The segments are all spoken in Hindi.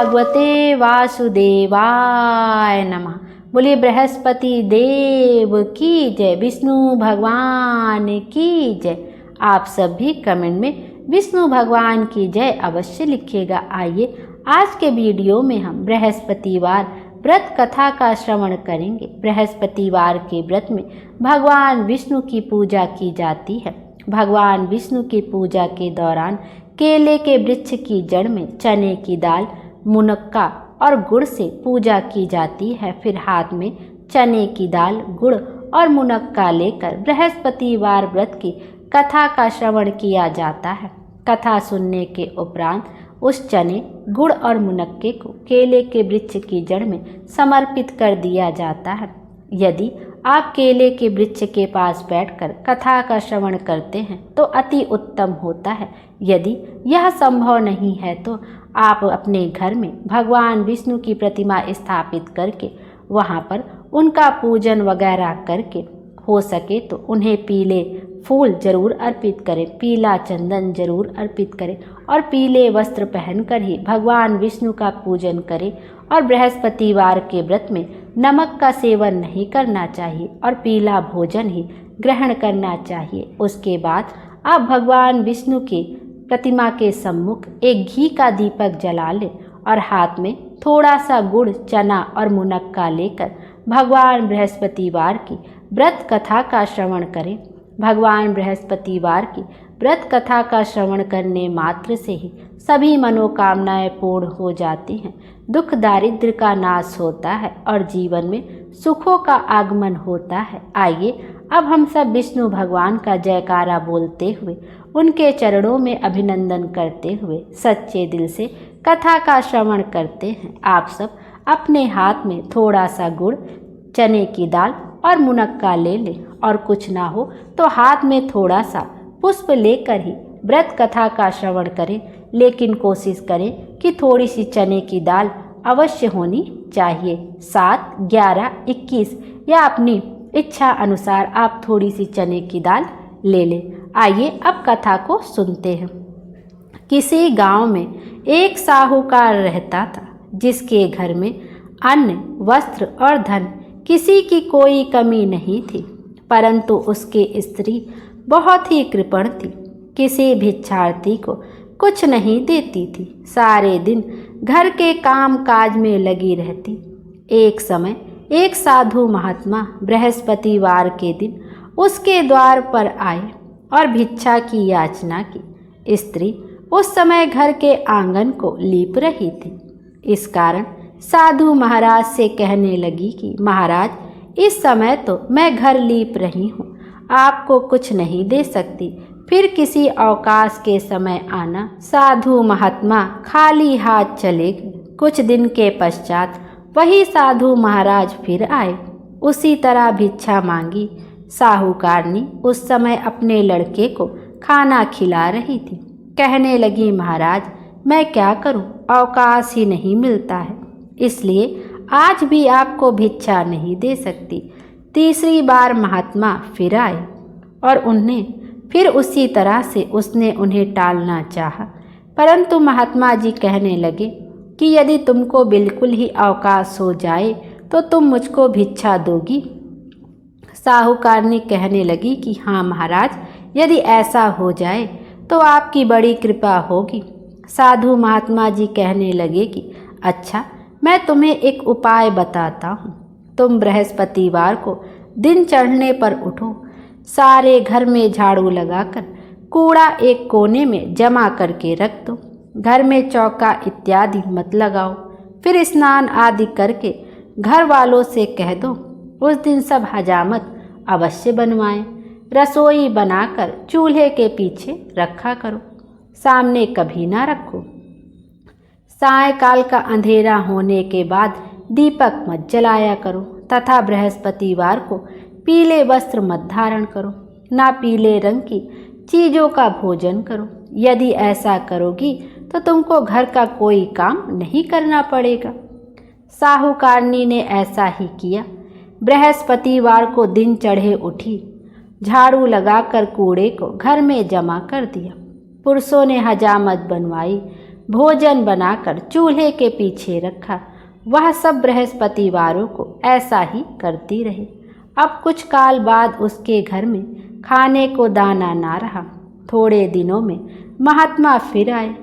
भगवते वासुदेवाय नमः। बोलिए बृहस्पति देव की जय, विष्णु भगवान की जय। आप सब भी कमेंट में विष्णु भगवान की जय अवश्य लिखिएगा। आइए आज के वीडियो में हम बृहस्पतिवार व्रत कथा का श्रवण करेंगे। बृहस्पतिवार के व्रत में भगवान विष्णु की पूजा की जाती है। भगवान विष्णु की पूजा के दौरान केले के वृक्ष की जड़ में चने की दाल, मुनक्का और गुड़ से पूजा की जाती है। फिर हाथ में चने की दाल, गुड़ और मुनक्का लेकर बृहस्पतिवार व्रत की कथा का श्रवण किया जाता है। कथा सुनने के उपरांत उस चने, गुड़ और मुनक्के को केले के वृक्ष की जड़ में समर्पित कर दिया जाता है। यदि आप केले के वृक्ष के पास बैठकर कथा का श्रवण करते हैं तो अति उत्तम होता है। यदि यह संभव नहीं है तो आप अपने घर में भगवान विष्णु की प्रतिमा स्थापित करके वहां पर उनका पूजन वगैरह करके हो सके तो उन्हें पीले फूल जरूर अर्पित करें, पीला चंदन जरूर अर्पित करें और पीले वस्त्र पहनकर ही भगवान विष्णु का पूजन करें। और बृहस्पतिवार के व्रत में नमक का सेवन नहीं करना चाहिए और पीला भोजन ही ग्रहण करना चाहिए। उसके बाद आप भगवान विष्णु की प्रतिमा के सम्मुख एक घी का दीपक जला लें और हाथ में थोड़ा सा गुड़, चना और मुनक्का लेकर भगवान बृहस्पतिवार की व्रत कथा का श्रवण करें। भगवान बृहस्पतिवार की व्रत कथा का श्रवण करने मात्र से ही सभी मनोकामनाएं पूर्ण हो जाती हैं, दुख दारिद्र्य का नाश होता है और जीवन में सुखों का आगमन होता है। आइए अब हम सब विष्णु भगवान का जयकारा बोलते हुए उनके चरणों में अभिनंदन करते हुए सच्चे दिल से कथा का श्रवण करते हैं। आप सब अपने हाथ में थोड़ा सा गुड़, चने की दाल और मुनक्का ले लें और कुछ ना हो तो हाथ में थोड़ा सा पुष्प लेकर ही व्रत कथा का श्रवण करें। लेकिन कोशिश करें कि थोड़ी सी चने की दाल अवश्य होनी चाहिए। 7, 11, 21 या अपनी इच्छा अनुसार आप थोड़ी सी चने की दाल ले लें। आइए अब कथा को सुनते हैं। किसी गांव में एक साहूकार रहता था जिसके घर में अन्न, वस्त्र और धन किसी की कोई कमी नहीं थी, परंतु उसकी स्त्री बहुत ही कृपण थी, किसी भिक्षार्थी को कुछ नहीं देती थी, सारे दिन घर के काम काज में लगी रहती। एक समय एक साधु महात्मा बृहस्पतिवार के दिन उसके द्वार पर आए और भिक्षा की याचना की। स्त्री उस समय घर के आंगन को लीप रही थी। इस कारण साधु महाराज से कहने लगी कि महाराज, इस समय तो मैं घर लीप रही हूँ, आपको कुछ नहीं दे सकती, फिर किसी अवकाश के समय आना। साधु महात्मा खाली हाथ चले गए। कुछ दिन के पश्चात वही साधु महाराज फिर आए, उसी तरह भिक्षा मांगी। साहूकारनी उस समय अपने लड़के को खाना खिला रही थी। कहने लगी, महाराज मैं क्या करूं, अवकाश ही नहीं मिलता है, इसलिए आज भी आपको भिक्षा नहीं दे सकती। तीसरी बार महात्मा फिर आए और उन्हें फिर उसी तरह से उसने उन्हें टालना चाहा, परंतु महात्मा जी कहने लगे कि यदि तुमको बिल्कुल ही अवकाश हो जाए तो तुम मुझको भिक्षा दोगी। साहूकारनी कहने लगी कि हाँ महाराज, यदि ऐसा हो जाए तो आपकी बड़ी कृपा होगी। साधु महात्मा जी कहने लगे कि अच्छा, मैं तुम्हें एक उपाय बताता हूँ। तुम बृहस्पतिवार को दिन चढ़ने पर उठो, सारे घर में झाड़ू लगाकर कूड़ा एक कोने में जमा करके रख दो, घर में चौका इत्यादि मत लगाओ। फिर स्नान आदि करके घर वालों से कह दो उस दिन सब हजामत अवश्य बनवाएं। रसोई बनाकर चूल्हे के पीछे रखा करो, सामने कभी ना रखो। सायंकाल का अंधेरा होने के बाद दीपक मत जलाया करो तथा बृहस्पतिवार को पीले वस्त्र मत धारण करो, ना पीले रंग की चीज़ों का भोजन करो। यदि ऐसा करोगी तो तुमको घर का कोई काम नहीं करना पड़ेगा। साहूकारनी ने ऐसा ही किया। बृहस्पतिवार को दिन चढ़े उठी, झाड़ू लगाकर कूड़े को घर में जमा कर दिया। पुरुषों ने हजामत बनवाई, भोजन बनाकर चूल्हे के पीछे रखा। वह सब बृहस्पतिवारों को ऐसा ही करती रही। अब कुछ काल बाद उसके घर में खाने को दाना ना रहा। थोड़े दिनों में महात्मा फिर आए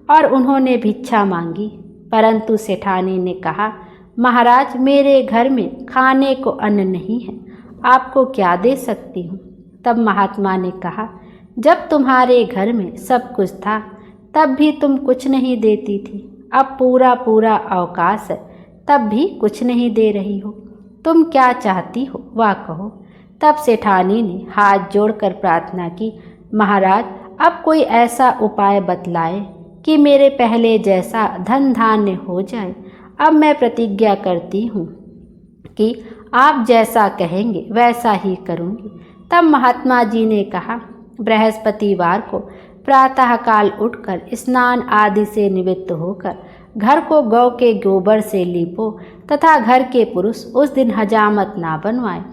और उन्होंने भिक्षा मांगी, परंतु सेठानी ने कहा, महाराज, मेरे घर में खाने को अन्न नहीं है, आपको क्या दे सकती हूँ। तब महात्मा ने कहा, जब तुम्हारे घर में सब कुछ था तब भी तुम कुछ नहीं देती थी, अब पूरा पूरा अवकाश है तब भी कुछ नहीं दे रही हो, तुम क्या चाहती हो वह कहो। तब सेठानी ने हाथ जोड़कर प्रार्थना की, महाराज, अब कोई ऐसा उपाय बतलाए कि मेरे पहले जैसा धन धान्य हो जाए। अब मैं प्रतिज्ञा करती हूँ कि आप जैसा कहेंगे वैसा ही करूँगी। तब महात्मा जी ने कहा, बृहस्पतिवार को प्रातःकाल उठकर स्नान आदि से निवृत्त होकर घर को गौ के गोबर से लीपो तथा घर के पुरुष उस दिन हजामत ना बनवाएं।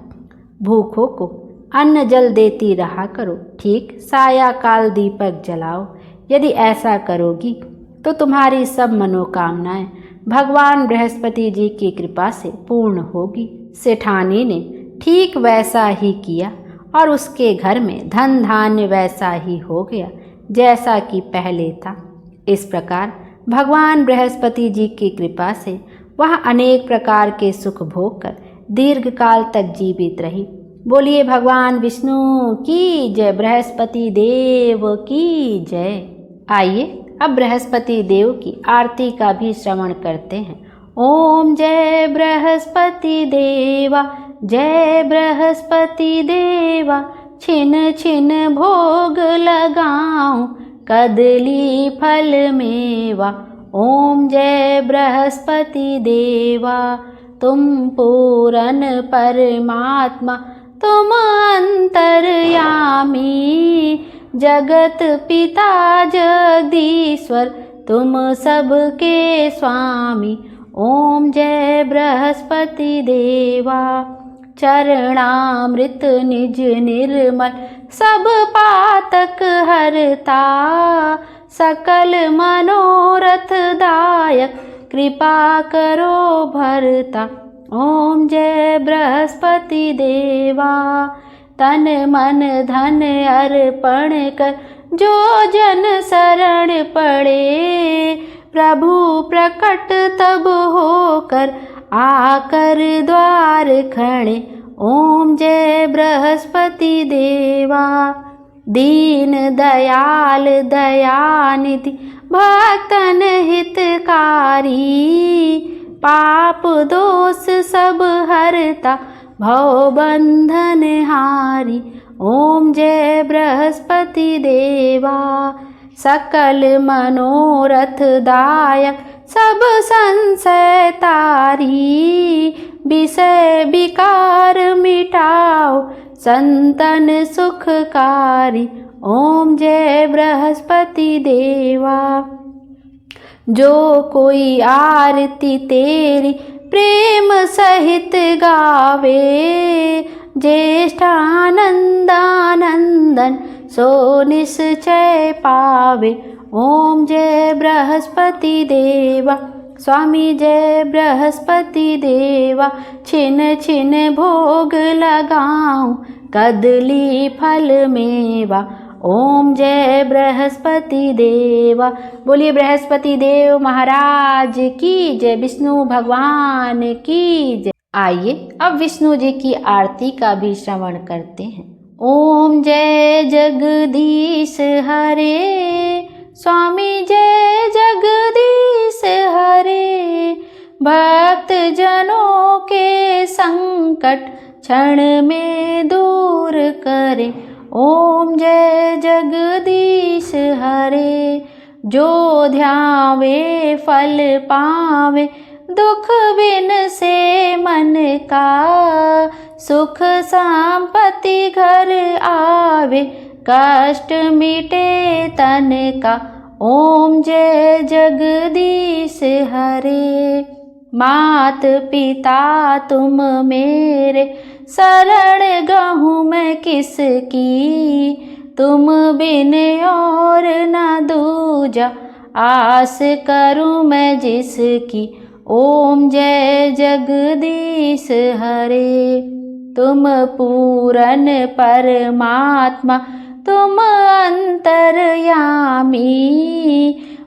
भूखों को अन्न जल देती रहा करो, ठीक सायाकाल दीपक जलाओ। यदि ऐसा करोगी तो तुम्हारी सब मनोकामनाएं भगवान बृहस्पति जी की कृपा से पूर्ण होगी। सेठानी ने ठीक वैसा ही किया और उसके घर में धन धान्य वैसा ही हो गया जैसा कि पहले था। इस प्रकार भगवान बृहस्पति जी की कृपा से वह अनेक प्रकार के सुख भोग कर दीर्घ काल तक जीवित रही। बोलिए भगवान विष्णु की जय, बृहस्पति देव की जय। आइए अब बृहस्पति देव की आरती का भी श्रवण करते हैं। ओम जय बृहस्पति देवा, जय बृहस्पति देवा, छिन छिन भोग लगाऊं कदली फल मेवा। ओम जय बृहस्पति देवा, तुम पूरन परमात्मा, तुम अंतर्यामी, जगत पिता जगदीश्वर, तुम सबके स्वामी। ओम जय बृहस्पति देवा, चरणामृत निज निर्मल, सब पातक हरता, सकल मनोरथ दायक, कृपा करो भरता। ओम जय बृहस्पति देवा, तन मन धन अर्पण कर जो जन शरण पड़े, प्रभु प्रकट तब होकर आकर द्वार खड़े। ओम जय बृहस्पति देवा, दीन दयाल दयानिधि, भक्तन हितकारी, पाप दोष सब हरता, भव बंधन हारी। ओम जय बृहस्पति देवा, सकल मनोरथ दायक, सब संशय तारी, विषय विकार मिटाओ, संतन सुखकारी। ओम जय बृहस्पति देवा, जो कोई आरती तेरी प्रेम सहित गावे, ज्येष्ठानंदानंदन सो निश्चय पावे। ओम जय बृहस्पति देवा, स्वामी जय बृहस्पति देवा, छिन छिन भोग लगाऊं कदली फल मेवा। ओम जय बृहस्पति देवा। बोलिए बृहस्पति देव महाराज की जय, विष्णु भगवान की जय। आइए अब विष्णु जी की आरती का भी श्रवण करते हैं। ओम जय जगदीश हरे, स्वामी जय जगदीश हरे, भक्त जनों के संकट क्षण में दूर करे। ओम जय जगदीश हरे, जो ध्यावे फल पावे, दुख बिन से मन का, सुख संपत्ति घर आवे, कष्ट मिटे तन का। ओम जय जगदीश हरे, मात पिता तुम मेरे, शरण गहूँ मैं किसकी, तुम बिन और न दूजा, आस करूं मैं जिसकी। ओम जय जगदीश हरे। तुम पूरन परमात्मा तुम अंतर्यामी,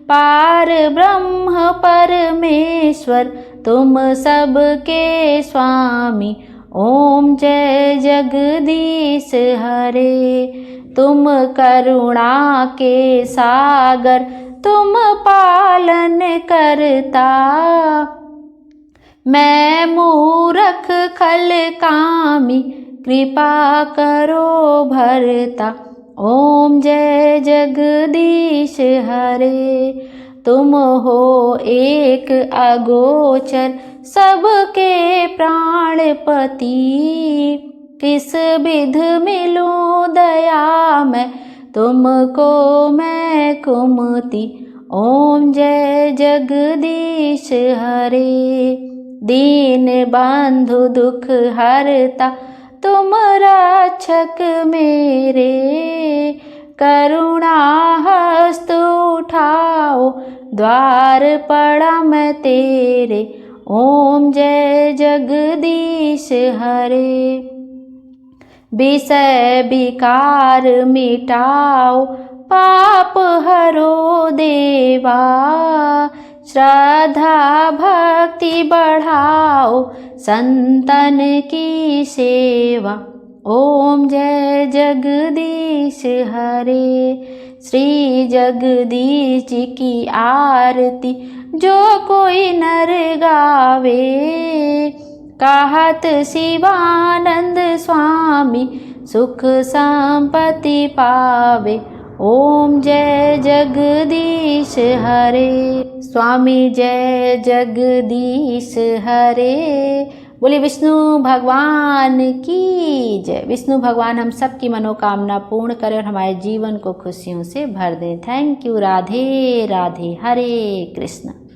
पार ब्रह्म परमेश्वर तुम सबके स्वामी। ओम जय जगदीश हरे। तुम करुणा के सागर तुम पालन करता, मैं मूरख खल कामी कृपा करो भरता। ओम जय जगदीश हरे। तुम हो एक अगोचर सबके प्राणपति, किस विध मिलूं दया मैं तुमको मैं कुमति। ओम जय जगदीश हरे। दीन बंधु दुख हरता तुम रक्षक मेरे, करुणा हस्त उठाओ द्वार पड़ा मैं तेरे। ओम जय जगदीश हरे। विषय विकार मिटाओ पाप हरो देवा, श्रद्धा भक्ति बढ़ाओ संतन की सेवा। ओम जय जगदीश हरे। श्री जगदीश जी की आरती जो कोई नर गावे, कहत शिवानंद स्वामी सुख संपत्ति पावे। ओम जय जगदीश हरे। स्वामी जय जगदीश हरे। बोले विष्णु भगवान की जय। विष्णु भगवान हम सब की मनोकामना पूर्ण करें और हमारे जीवन को खुशियों से भर दें। Thank you. Radhe Radhe. Hare Krishna.